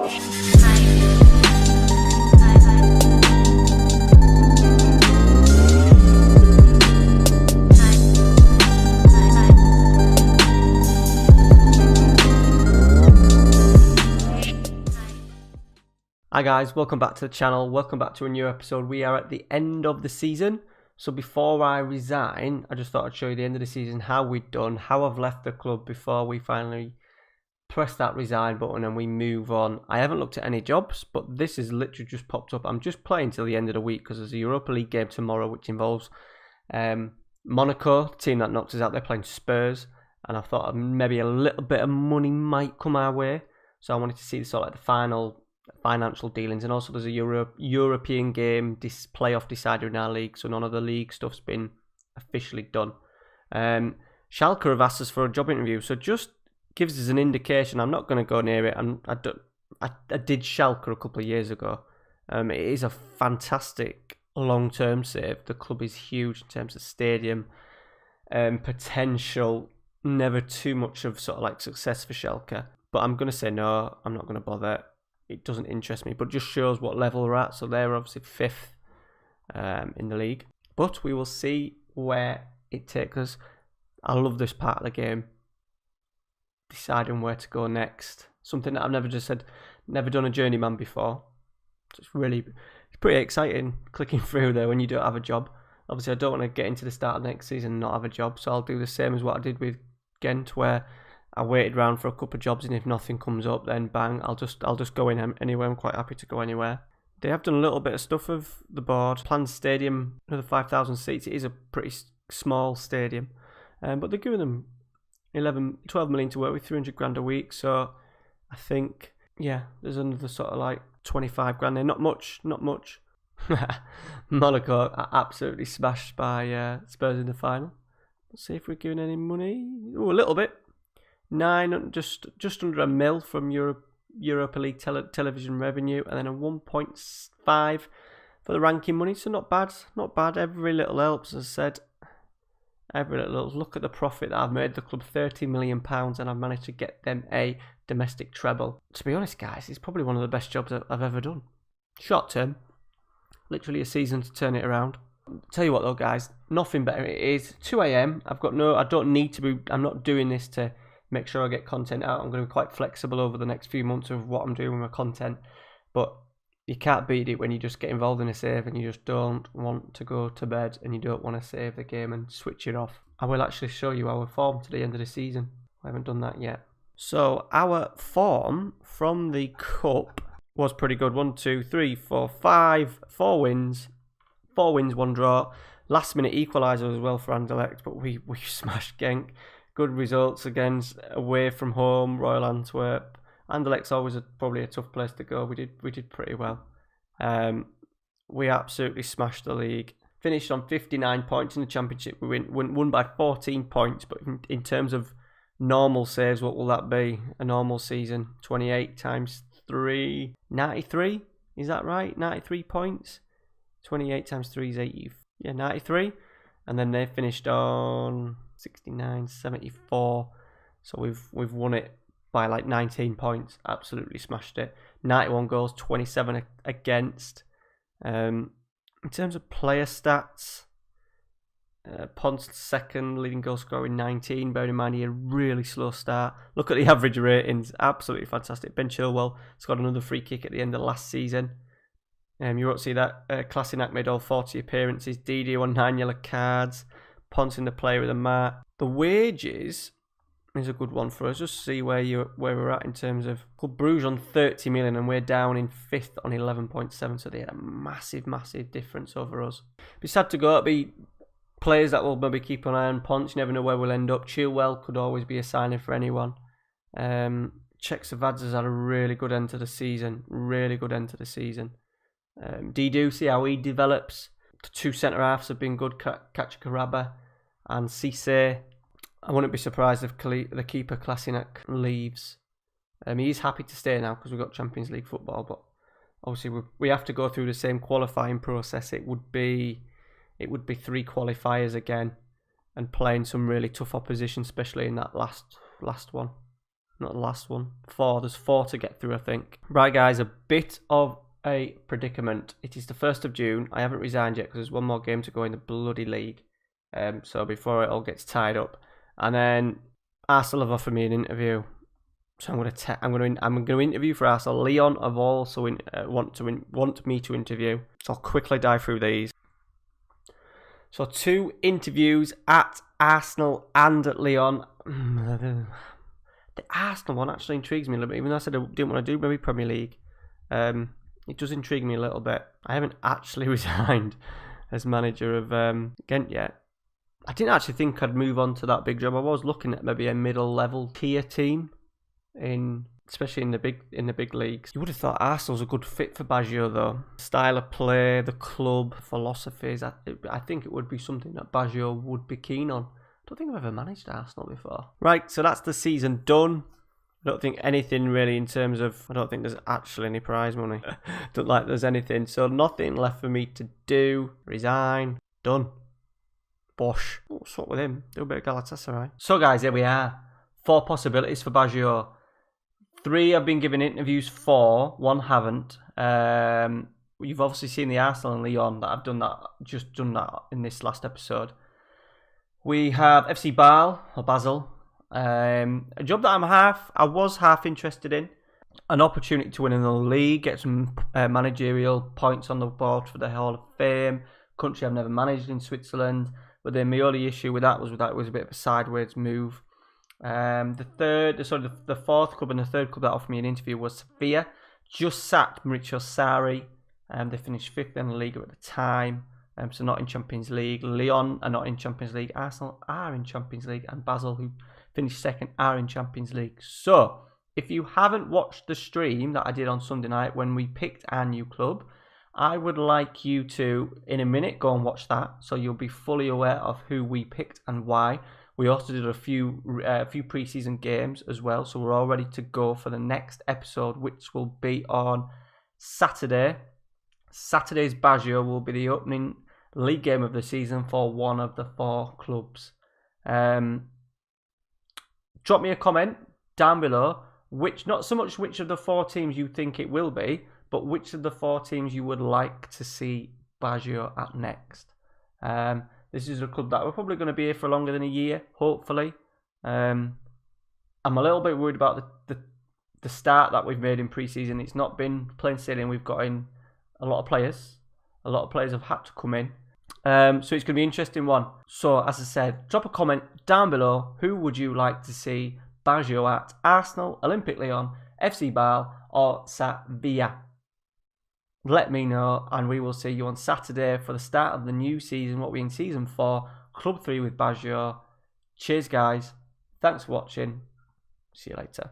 Hi guys, welcome back to the channel, welcome back to a new episode. We are at the end of the season, so before I resign, I just thought I'd show you the end of the season, how we've done, how I've left the club before we finally press that resign button and we move on. I haven't looked at any jobs, but this has literally just popped up. I'm just playing till the end of the week because there's a Europa League game tomorrow which involves Monaco, the team that knocked us out. They're playing Spurs, and I thought maybe a little bit of money might come our way, so I wanted to see the sort of like the final financial dealings, and also there's a European game, this playoff decider in our league, so none of the league stuff's been officially done. Schalke have asked us for a job interview, so just gives us an indication. I'm not going to go near it. I did Schalke a couple of years ago. It is a fantastic long-term save. The club is huge in terms of stadium potential. Never too much of sort of like success for Schalke, but I'm going to say no. I'm not going to bother. It doesn't interest me, but just shows what level we're at. So they're obviously 5th in the league, but we will see where it takes us. I love this part of the game, deciding where to go next. Something that I've never done a journeyman before. So it's pretty exciting clicking through there when you don't have a job. Obviously, I don't want to get into the start of next season and not have a job, so I'll do the same as what I did with Ghent, where I waited around for a couple of jobs, and if nothing comes up, then bang, I'll just go in anywhere. I'm quite happy to go anywhere. They have done a little bit of stuff of the board. Planned stadium, another 5,000 seats. It is a pretty small stadium, but they're giving them 12 million to work with, 300 grand a week. So I think, yeah, there's another sort of like 25 grand there. Not much. Monaco are absolutely smashed by Spurs in the final. Let's see if we're giving any money. Oh, a little bit. Just under $1 million from Europa League television revenue, and then a 1.5 for the ranking money. So not bad. Every little helps, as I said. Every little helps. Look at the profit that I've made the club, £30 million, and I've managed to get them a domestic treble. To be honest, guys, it's probably one of the best jobs I've ever done. Short term, literally a season to turn it around. Tell you what though, guys, nothing better. It is 2 AM. I'm not doing this to make sure I get content out. I'm going to be quite flexible over the next few months of what I'm doing with my content, but you can't beat it when you just get involved in a save and you just don't want to go to bed and you don't want to save the game and switch it off. I will actually show you our form to the end of the season. I haven't done that yet. So our form from the cup was pretty good. 1, 2, 3, 4, 5, 4 wins, 1 draw. Last minute equaliser as well for Anderlecht, but we smashed Genk. Good results against away from home, Royal Antwerp. Anderlecht's always probably a tough place to go. We did pretty well. We absolutely smashed the league. Finished on 59 points in the championship. We won by 14 points. But in terms of normal saves, what will that be? A normal season, 28 times 3, 93. Is that right? 93 points. 28 times 3 is 80. Yeah, 93. And then they finished on 69, 74. So we've won it by like 19 points. Absolutely smashed it. 91 goals, 27 against. In terms of player stats, Ponce second, leading goal scorer in 19. Bearing in mind he had a really slow start. Look at the average ratings. Absolutely fantastic. Ben Chilwell scored another free kick at the end of last season. You won't see that. Kolasinac made all 40 appearances. Didi on 9 yellow cards. Ponce in the player of the match. The wages is a good one for us. Just see where we're at in terms of Club Brugge on 30 million, and we're down in 5th on 11.7. So they had a massive difference over us. Be sad to go. It'll be players that will maybe keep an eye on. Ponce, you never know where we'll end up. Chilwell could always be a signing for anyone. Savadza's had a really good end to the season. Didu, see how he develops. The 2 centre-halves have been good, Kachakaraba and Cisse. I wouldn't be surprised if the keeper Kolasinac leaves. He is happy to stay now because we've got Champions League football, but obviously we have to go through the same qualifying process. It would be 3 qualifiers again and playing some really tough opposition, especially in that last one. Not the last one. 4. There's 4 to get through, I think. Right, guys, a bit of a predicament. It is the 1st of June. I haven't resigned yet because there's one more game to go in the bloody league. So before it all gets tied up. And then Arsenal have offered me an interview. So I'm going to interview for Arsenal. Leon have also want me to interview. So I'll quickly dive through these. So 2 interviews at Arsenal and at Leon. The Arsenal one actually intrigues me a little bit, even though I said I didn't want to do maybe Premier League. It does intrigue me a little bit. I haven't actually resigned as manager of Ghent yet. I didn't actually think I'd move on to that big job. I was looking at maybe a middle level tier team, especially in the big leagues. You would have thought Arsenal's a good fit for Baggio though. Style of play, the club, philosophies. I think it would be something that Baggio would be keen on. I don't think I've ever managed Arsenal before. Right, so that's the season done. I don't think anything really in terms of... I don't think there's actually any prize money. Don't like there's anything. So nothing left for me to do. Resign. Done. Bosh. Oh, swap with him. Do a bit of Galatasaray. So guys, here we are. 4 possibilities for Baggio. 3 I've been given interviews for. 1 haven't. You've obviously seen the Arsenal and Lyon that I've done that. Just done that in this last episode. We have FC Basel. A job that I was half interested in. An opportunity to win in the league, get some managerial points on the board for the Hall of Fame. Country I've never managed in Switzerland. But then my only issue with that was it was a bit of a sideways move. The 4th club and the 3rd club that offered me an interview was Sevilla. Just sacked Maurizio Sarri. They finished 5th in the league at the time. So not in Champions League. Lyon are not in Champions League. Arsenal are in Champions League. And Basel, who finished 2nd, are in Champions League. So, if you haven't watched the stream that I did on Sunday night when we picked our new club, I would like you to, in a minute, go and watch that. So you'll be fully aware of who we picked and why. We also did a few pre-season games as well. So we're all ready to go for the next episode, which will be on Saturday. Saturday's Baggio will be the opening league game of the season for one of the 4 clubs. Drop me a comment down below, not so much which of the 4 teams you think it will be, but which of the 4 teams you would like to see Baggio at next. This is a club that we're probably going to be here for longer than a year, hopefully. I'm a little bit worried about the start that we've made in pre-season. It's not been plain sailing. We've got in a lot of players. A lot of players have had to come in. So it's going to be an interesting one. So, as I said, drop a comment down below. Who would you like to see Baggio at? Arsenal, Olympique Lyon, FC Basel, or Sevilla? Let me know, and we will see you on Saturday for the start of the new season. What we're in season 4, Club 3 with Baggio. Cheers, guys. Thanks for watching. See you later.